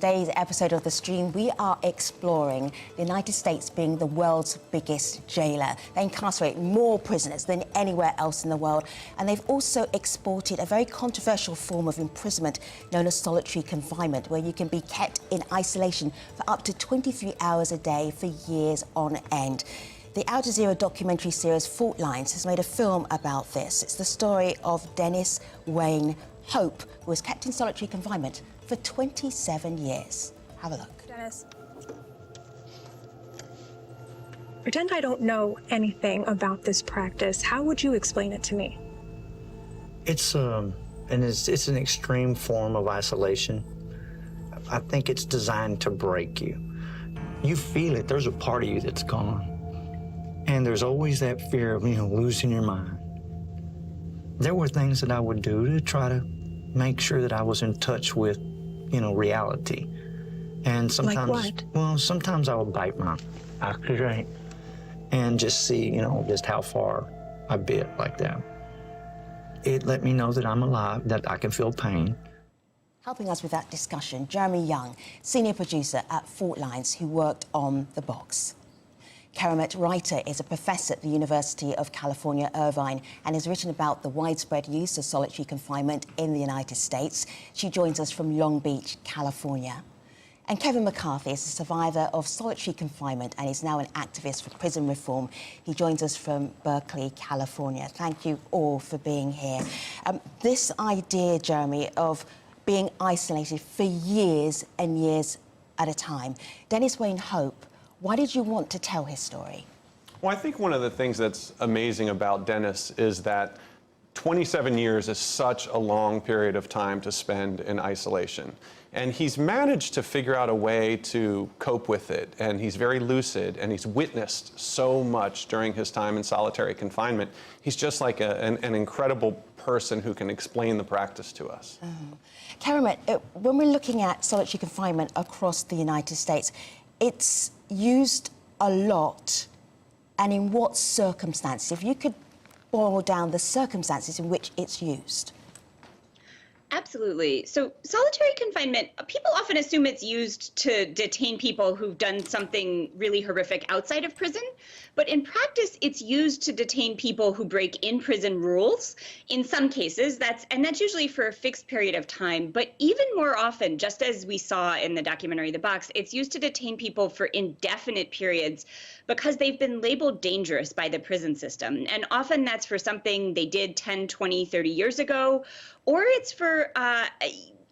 today's episode of The Stream, we are exploring the United States being the world's biggest jailer. They incarcerate more prisoners than anywhere else in the world, and they've also exported a very controversial form of imprisonment known as solitary confinement, where you can be kept in isolation for up to 23 hours a day for years on end. The Jazerra documentary series Faultlines has made a film about this. It's the story of Dennis Wayne Hope, who was kept in solitary confinement for 27 years. Have a look. Dennis, pretend I don't know anything about this practice. How would you explain it to me? It's an extreme form of isolation. I think it's designed to break you. You feel it. There's a part of you that's gone. And there's always that fear of, losing your mind. There were things that I would do to try to make sure that I was in touch with, reality. And sometimes, like what? Well, sometimes I would bite my oxygen and just see, just how far I bit like that. It let me know that I'm alive, that I can feel pain. Helping us with that discussion, Jeremy Young, senior producer at Faultlines, who worked on the box. Karamet Reiter is a professor at the University of California, Irvine, and has written about the widespread use of solitary confinement in the United States. She joins us from Long Beach, California. And Kevin McCarthy is a survivor of solitary confinement and is now an activist for prison reform. He joins us from Berkeley, California. Thank you all for being here. This idea, Jeremy, of being isolated for years and years at a time. Dennis Wayne Hope, why did you want to tell his story? Well, I think one of the things that's amazing about Dennis is that 27 years is such a long period of time to spend in isolation. And he's managed to figure out a way to cope with it. And he's very lucid, and he's witnessed so much during his time in solitary confinement. He's just like an incredible person who can explain the practice to us. Karamet, when we're looking at solitary confinement across the United States, it's used a lot, and in what circumstances? If you could boil down the circumstances in which it's used. Absolutely. So solitary confinement, people often assume it's used to detain people who've done something really horrific outside of prison. But in practice, it's used to detain people who break in-prison rules. In some cases, that's usually for a fixed period of time. But even more often, just as we saw in the documentary The Box, it's used to detain people for indefinite periods because they've been labeled dangerous by the prison system. And often that's for something they did 10, 20, 30 years ago, or it's for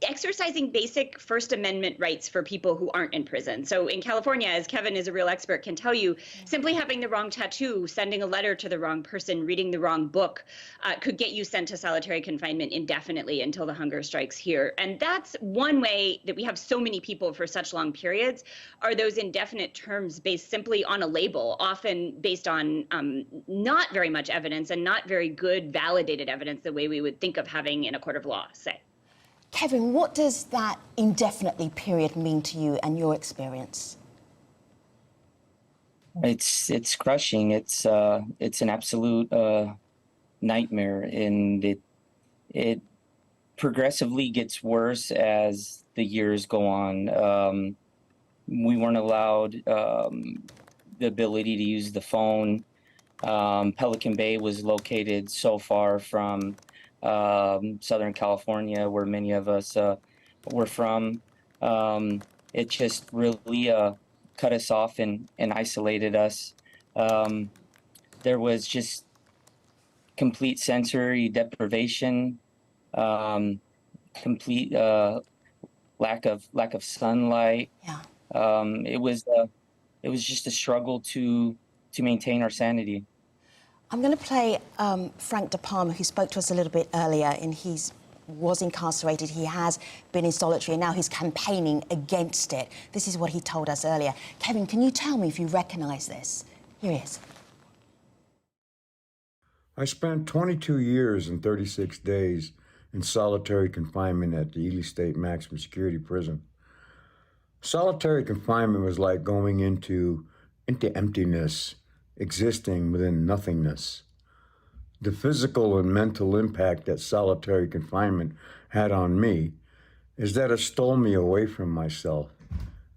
exercising basic First Amendment rights for people who aren't in prison. So in California, as Kevin is a real expert can tell you, simply having the wrong tattoo, sending a letter to the wrong person, reading the wrong book could get you sent to solitary confinement indefinitely until the hunger strikes here. And that's one way that we have so many people for such long periods, are those indefinite terms based simply on a label, often based on not very much evidence and not very good validated evidence the way we would think of having in a court of law, say. Kevin, what does that indefinitely period mean to you and your experience? It's crushing. It's an absolute nightmare, and it progressively gets worse as the years go on. We weren't allowed the ability to use the phone. Pelican Bay was located so far from Southern California, where many of us were from. It just really cut us off and isolated us. There was just complete sensory deprivation, complete lack of sunlight. Yeah. It was just a struggle to maintain our sanity. I'm going to play Frank De Palma, who spoke to us a little bit earlier, and he was incarcerated. He has been in solitary, and now he's campaigning against it. This is what he told us earlier. Kevin, can you tell me if you recognise this? Here he is. I spent 22 years and 36 days in solitary confinement at the Ely State Maximum Security Prison. Solitary confinement was like going into emptiness, existing within nothingness. The physical and mental impact that solitary confinement had on me is that it stole me away from myself.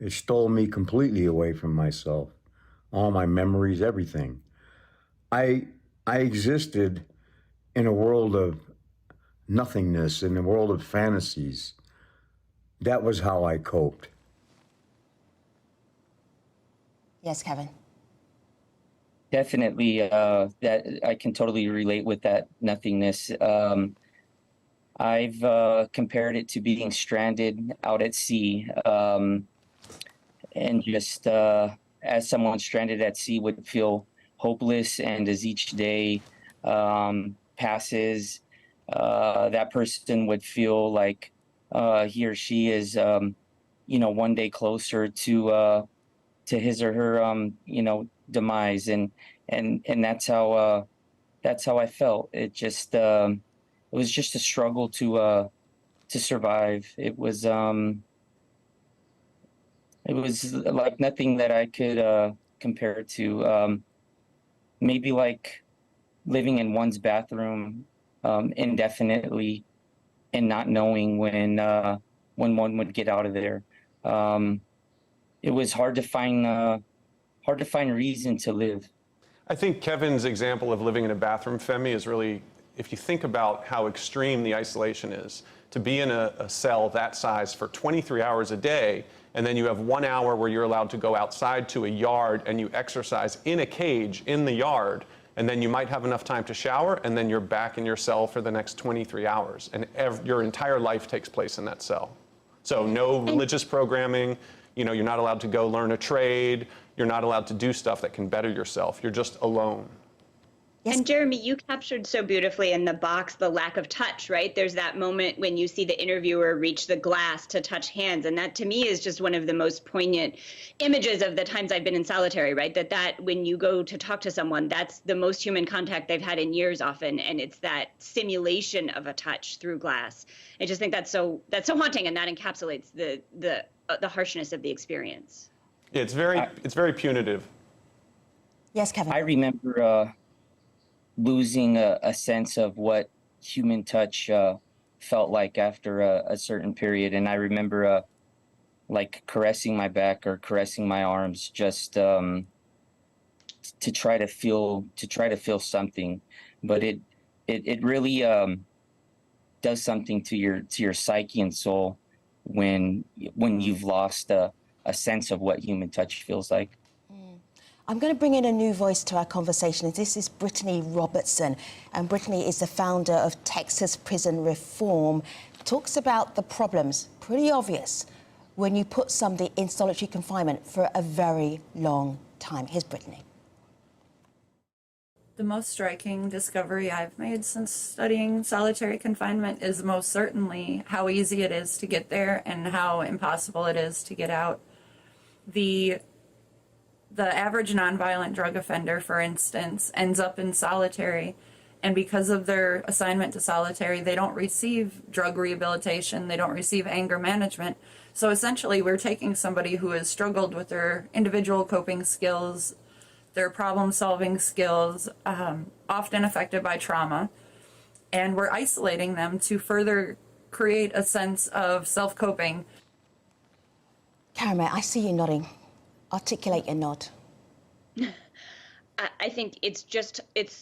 It stole me completely away from myself. All my memories, everything. I existed in a world of nothingness, in a world of fantasies. That was how I coped. Yes, Kevin. Definitely, that I can totally relate with that nothingness. I've compared it to being stranded out at sea, and just as someone stranded at sea would feel hopeless, and as each day passes, that person would feel like he or she is, one day closer to his or her, demise, and that's how I felt. It was just a struggle to survive. It was like nothing that I could compare to. Maybe like living in one's bathroom indefinitely and not knowing when one would get out of there. It was hard to find reason to live. I think Kevin's example of living in a bathroom, Femi, is really, if you think about how extreme the isolation is, to be in a cell that size for 23 hours a day, and then you have 1 hour where you're allowed to go outside to a yard and you exercise in a cage in the yard, and then you might have enough time to shower, and then you're back in your cell for the next 23 hours, and your entire life takes place in that cell. So no religious programming, you're not allowed to go learn a trade, you're not allowed to do stuff that can better yourself, you're just alone. Yes. And Jeremy, you captured so beautifully in the box the lack of touch, right? There's that moment when you see the interviewer reach the glass to touch hands. And that to me is just one of the most poignant images of the times I've been in solitary, right? That when you go to talk to someone, that's the most human contact they've had in years often. And it's that simulation of a touch through glass. I just think that's so haunting, and that encapsulates the harshness of the experience. Yeah, it's very punitive. Yes, Kevin. I remember losing a sense of what human touch felt like after a certain period, and I remember like caressing my back or caressing my arms just to try to feel something, but it really does something to your psyche and soul when you've lost a sense of what human touch feels like. I'm going to bring in a new voice to our conversation. This is Brittany Robertson, and Brittany is the founder of Texas Prison Reform. Talks about the problems, pretty obvious, when you put somebody in solitary confinement for a very long time. Here's Brittany. The most striking discovery I've made since studying solitary confinement is most certainly how easy it is to get there and how impossible it is to get out. The average nonviolent drug offender, for instance, ends up in solitary, and because of their assignment to solitary, they don't receive drug rehabilitation, they don't receive anger management. So essentially, we're taking somebody who has struggled with their individual coping skills, their problem-solving skills, often affected by trauma, and we're isolating them to further create a sense of self-coping. Karamet, I see you nodding. Articulate your nod. I think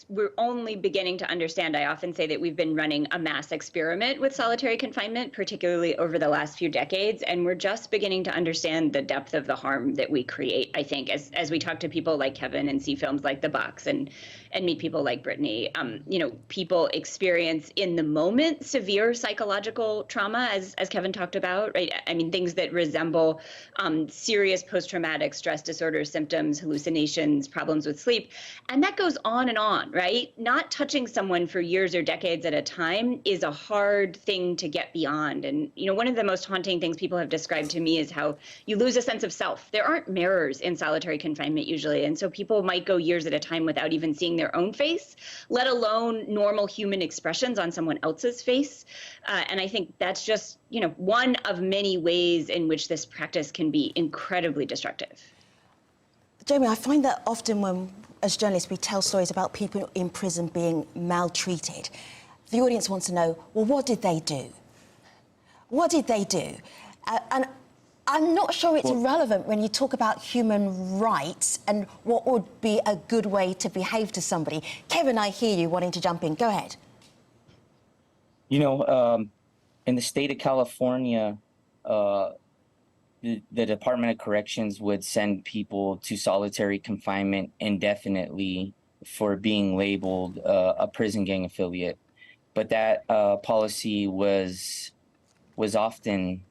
we're only beginning to understand. I often say that we've been running a mass experiment with solitary confinement, particularly over the last few decades, and we're just beginning to understand the depth of the harm that we create, I think, as we talk to people like Kevin and see films like The Box and meet people like Brittany. People experience in the moment severe psychological trauma, as Kevin talked about, right? I mean, things that resemble serious post-traumatic stress disorder symptoms, hallucinations, problems with sleep. And that goes on, right? Not touching someone for years or decades at a time is a hard thing to get beyond. And, one of the most haunting things people have described to me is how you lose a sense of self. There aren't mirrors in solitary confinement usually. And so people might go years at a time without even seeing their own face, let alone normal human expressions on someone else's face. And I think that's just, one of many ways in which this practice can be incredibly destructive. Jamie, I find that often when, as journalists, we tell stories about people in prison being maltreated, the audience wants to know, well, what did they do? What did they do? And I'm not sure it's relevant when you talk about human rights and what would be a good way to behave to somebody. Kevin, I hear you wanting to jump in. Go ahead. You know, in the state of California, the Department of Corrections would send people to solitary confinement indefinitely for being labeled a prison gang affiliate. But that policy was often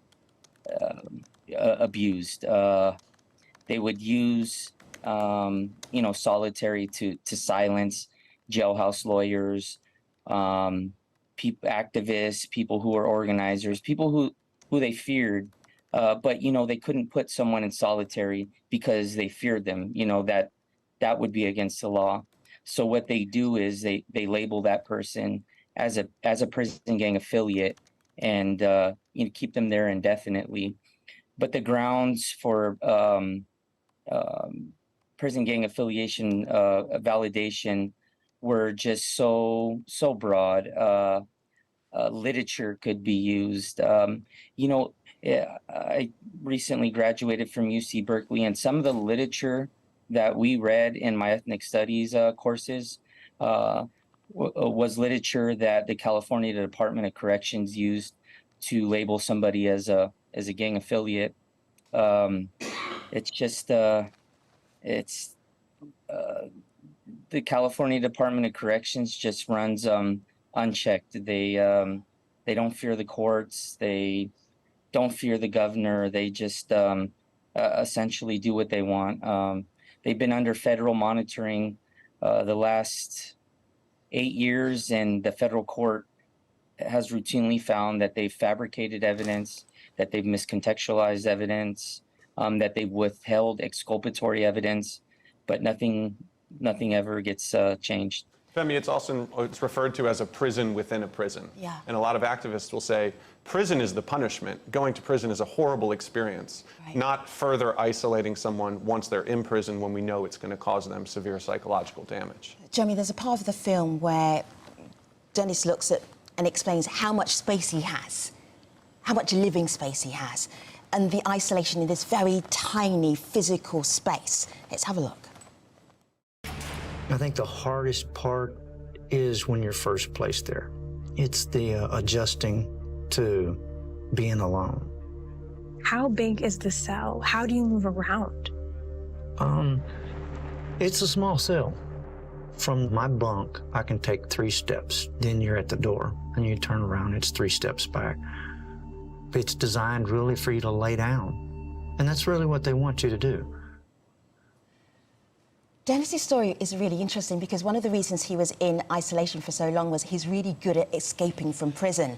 abused. They would use, you know, solitary to silence jailhouse lawyers, activists, people who were organizers, people who they feared. But, you know, they couldn't put someone in solitary because they feared them. You know, that would be against the law. So what they do is they label that person as a prison gang affiliate and you know, keep them there indefinitely. But the grounds for prison gang affiliation validation were just so broad. Literature could be used. You know, I recently graduated from UC Berkeley, and some of the literature that we read in my ethnic studies courses was literature that the California Department of Corrections used to label somebody as a gang affiliate. It's just the California Department of Corrections just runs unchecked. They don't fear the courts. They don't fear the governor. They just essentially do what they want. They've been under federal monitoring the last 8 years, and the federal court has routinely found that they've fabricated evidence, that they've miscontextualized evidence, that they've withheld exculpatory evidence, but nothing ever gets changed. Femi, it's referred to as a prison within a prison. Yeah. And a lot of activists will say, prison is the punishment. Going to prison is a horrible experience, right. Not further isolating someone once they're in prison when we know it's going to cause them severe psychological damage. Jeremy, there's a part of the film where Dennis looks at and explains how much space he has, how much living space he has, and the isolation in this very tiny physical space. Let's have a look. I think the hardest part is when you're first placed there. It's the adjusting to being alone. How big is the cell? How do you move around? It's a small cell. From my bunk, I can take 3 steps. Then you're at the door, and you turn around, it's 3 steps back. It's designed really for you to lay down. And that's really what they want you to do. Dennis's story is really interesting because one of the reasons he was in isolation for so long was he's really good at escaping from prison,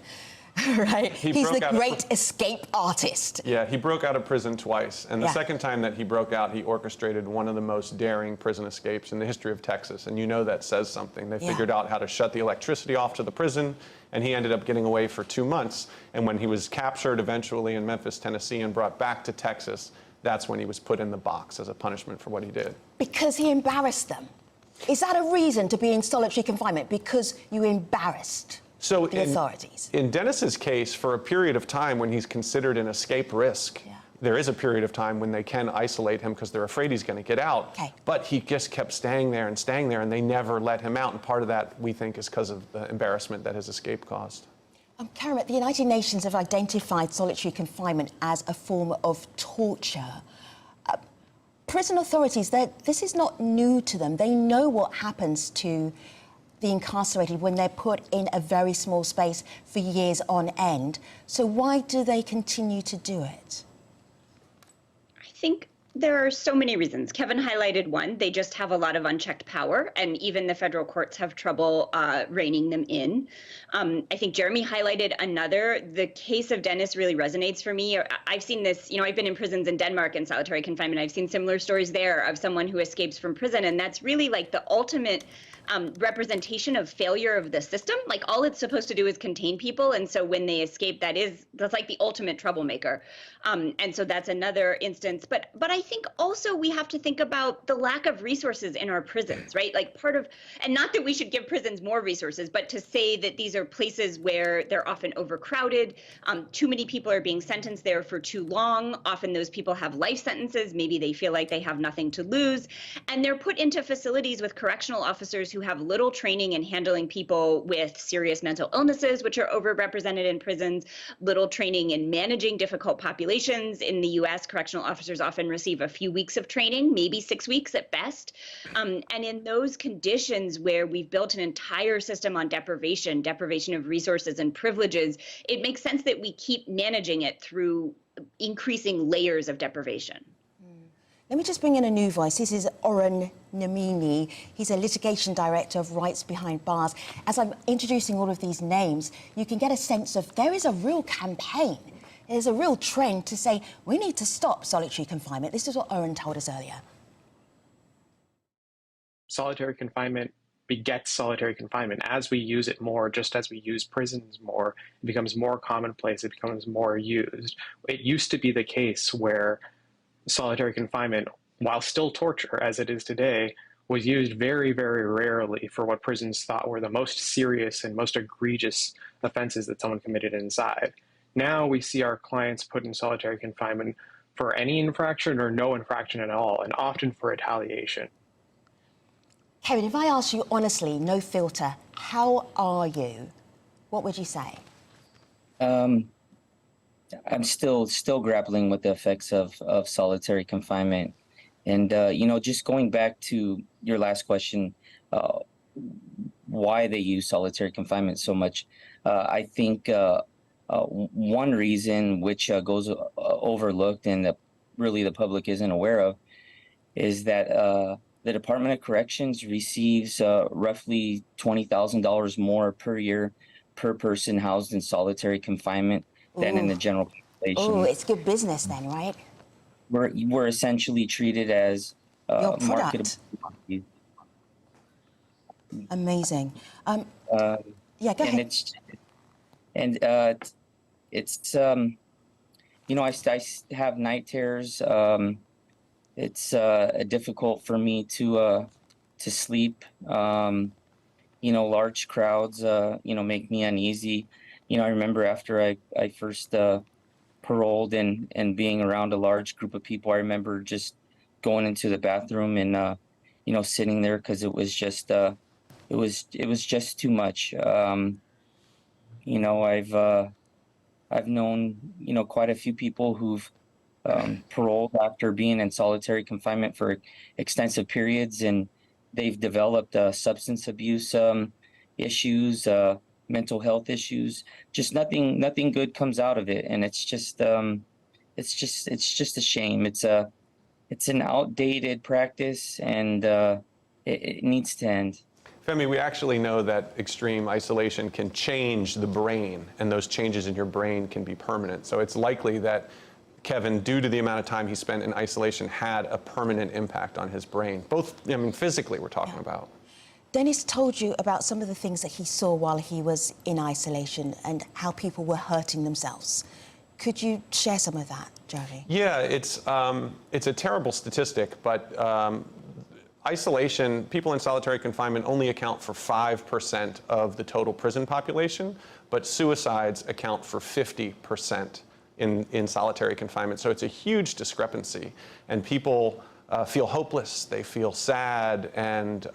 right? He's the great escape artist. Yeah, he broke out of prison twice. And the second time that he broke out, he orchestrated one of the most daring prison escapes in the history of Texas. And you know that says something. They figured out how to shut the electricity off to the prison, and he ended up getting away for 2 months. And when he was captured eventually in Memphis, Tennessee, and brought back to Texas, that's when he was put in the box as a punishment for what he did. Because he embarrassed them. Is that a reason to be in solitary confinement? Because you embarrassed the authorities? In Dennis's case, for a period of time when he's considered an escape risk, there is a period of time when they can isolate him because they're afraid he's going to get out. Okay. But he just kept staying there, and they never let him out. And part of that, we think, is because of the embarrassment that his escape caused. Karen, the United Nations have identified solitary confinement as a form of torture. Prison authorities, this is not new to them. They know what happens to the incarcerated when they're put in a very small space for years on end. So why do they continue to do it? I think there are so many reasons. Kevin highlighted one. They just have a lot of unchecked power, and even the federal courts have trouble reining them in. I think Jeremy highlighted another. The case of Dennis really resonates for me. I've seen this, I've been in prisons in Denmark in solitary confinement. I've seen similar stories there of someone who escapes from prison, and that's really like the ultimate representation of failure of the system. Like, all it's supposed to do is contain people, and so when they escape, that's like the ultimate troublemaker. And so that's another instance. But I think also we have to think about the lack of resources in our prisons, right? Like and not that we should give prisons more resources, but to say that these are places where they're often overcrowded, too many people are being sentenced there for too long. Often those people have life sentences. Maybe they feel like they have nothing to lose. And they're put into facilities with correctional officers who have little training in handling people with serious mental illnesses, which are overrepresented in prisons, little training in managing difficult populations. In the US, correctional officers often receive a few weeks of training, maybe 6 weeks at best. And in those conditions where we've built an entire system on deprivation of resources and privileges, it makes sense that we keep managing it through increasing layers of deprivation. Let me just bring in a new voice. This is Oren Namini. He's a litigation director of Rights Behind Bars. As I'm introducing all of these names, you can get a sense of there is a real campaign. There's a real trend to say we need to stop solitary confinement. This is what Oren told us earlier. Solitary confinement begets solitary confinement. As we use it more, just as we use prisons more, it becomes more commonplace, it becomes more used. It used to be the case where solitary confinement, while still torture as it is today, was used very, very rarely for what prisons thought were the most serious and most egregious offenses that someone committed inside. Now we see our clients put in solitary confinement for any infraction or no infraction at all, and often for retaliation. Kevin, if I ask you honestly, no filter, how are you? What would you say? I'm still grappling with the effects of solitary confinement. And, just going back to your last question, why they use solitary confinement so much, I think one reason which goes overlooked and that really the public isn't aware of is that the Department of Corrections receives roughly $20,000 more per year per person housed in solitary confinement than in the general population. Oh, it's good business then, right? We're essentially treated as your product. marketable. Amazing. Yeah, go ahead. I have night terrors. It's difficult for me to sleep. Large crowds, make me uneasy. I remember after I first paroled and being around a large group of people, I remember just going into the bathroom and, sitting there because it was just just too much. I've known, quite a few people who've paroled after being in solitary confinement for extensive periods, and they've developed substance abuse issues, mental health issues. Just nothing good comes out of it, and it's just a shame. It's an outdated practice, and it needs to end. Femi, we actually know that extreme isolation can change the brain, and those changes in your brain can be permanent. So it's likely that Kevin, due to the amount of time he spent in isolation, had a permanent impact on his brain. Both, physically we're talking about. Dennis told you about some of the things that he saw while he was in isolation and how people were hurting themselves. Could you share some of that, Jeremy? Yeah, it's a terrible statistic, but isolation, people in solitary confinement only account for 5% of the total prison population, but suicides account for 50% in solitary confinement. So it's a huge discrepancy, and people feel hopeless, they feel sad, and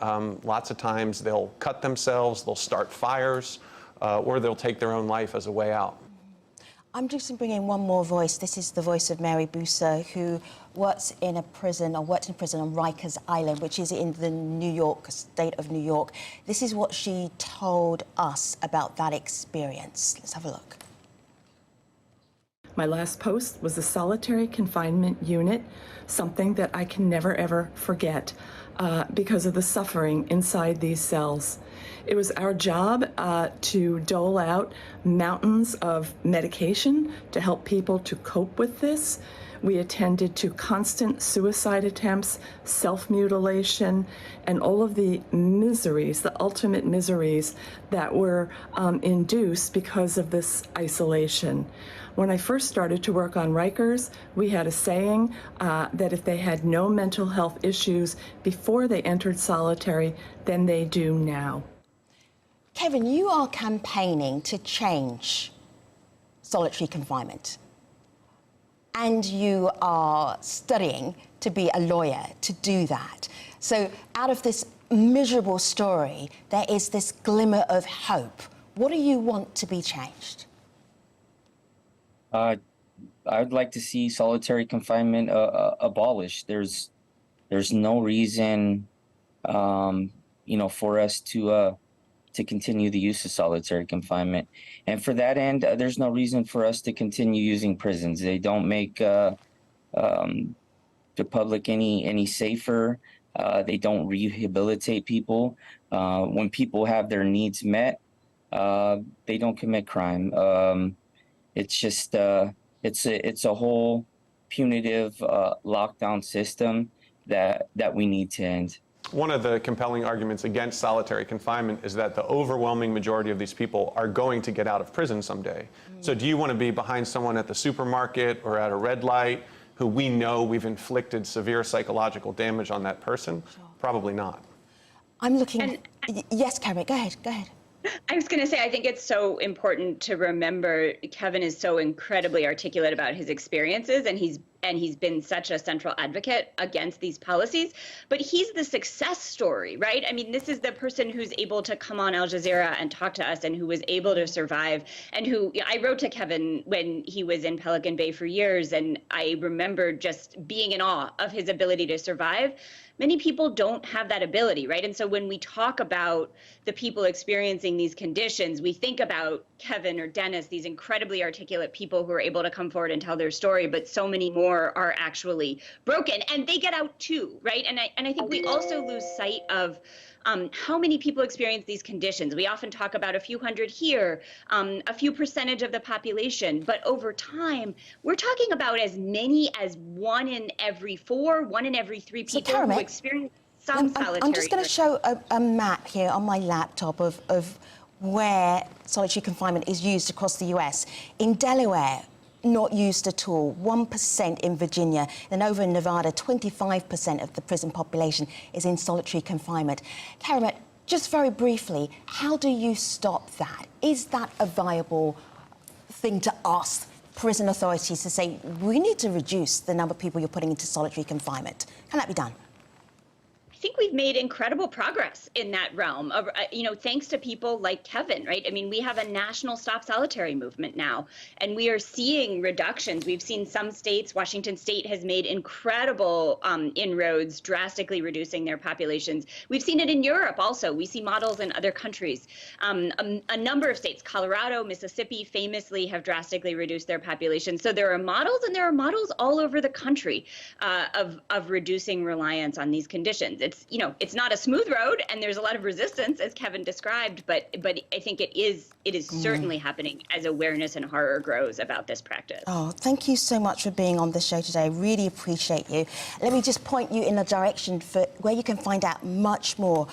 lots of times they'll cut themselves, they'll start fires, or they'll take their own life as a way out. I'm just going to bring in one more voice. This is the voice of Mary Busa, who worked in prison on Rikers Island, which is in the state of New York. This is what she told us about that experience. Let's have a look. My last post was the solitary confinement unit, something that I can never, ever forget because of the suffering inside these cells. It was our job to dole out mountains of medication to help people to cope with this. We attended to constant suicide attempts, self-mutilation, and all of the miseries, the ultimate miseries that were induced because of this isolation. When I first started to work on Rikers, we had a saying that if they had no mental health issues before they entered solitary, then they do now. Kevin, you are campaigning to change solitary confinement, and you are studying to be a lawyer to do that. So out of this miserable story, there is this glimmer of hope. What do you want to be changed? I'd like to see solitary confinement abolished. There's no reason, for us to continue the use of solitary confinement, and for that end, there's no reason for us to continue using prisons. They don't make the public any safer. They don't rehabilitate people. When people have their needs met, they don't commit crime. It's just it's a whole punitive lockdown system that we need to end. One of the compelling arguments against solitary confinement is that the overwhelming majority of these people are going to get out of prison someday. So do you want to be behind someone at the supermarket or at a red light who we know we've inflicted severe psychological damage on that person? Sure. Probably not. I'm looking... Yes, Karen, go ahead. I was going to say, I think it's so important to remember Kevin is so incredibly articulate about his experiences, and he's been such a central advocate against these policies, but he's the success story, right? I mean, this is the person who's able to come on Al Jazeera and talk to us and who was able to survive, and who I wrote to Kevin when he was in Pelican Bay for years, and I remember just being in awe of his ability to survive. Many people don't have that ability, right? And so when we talk about the people experiencing these conditions, we think about Kevin or Dennis, these incredibly articulate people who are able to come forward and tell their story, but so many more are actually broken, and they get out too, right? And I think we also lose sight of how many people experience these conditions. We often talk about a few hundred here, a few percentage of the population, but over time, we're talking about as many as 1 in every 4, 1 in every 3 people who experience some solitary. I'm just going to show a map here on my laptop of where solitary confinement is used across the US. In Delaware, not used at all, 1% in Virginia, and over in Nevada, 25% of the prison population is in solitary confinement. Karamet, just very briefly, how do you stop that? Is that a viable thing to ask prison authorities to say, we need to reduce the number of people you're putting into solitary confinement? Can that be done? I think we've made incredible progress in that realm of, thanks to people like Kevin, right? I mean, we have a national stop solitary movement now, and we are seeing reductions. We've seen some states, Washington State has made incredible inroads, drastically reducing their populations. We've seen it in Europe also. We see models in other countries. A number of states, Colorado, Mississippi, famously have drastically reduced their population. So there are models, and there are models all over the country of reducing reliance on these conditions. It's not a smooth road, and there's a lot of resistance, as Kevin described, but I think it is certainly happening as awareness and horror grows about this practice. Oh, thank you so much for being on the show today. I really appreciate you. Let me just point you in a direction for where you can find out much more.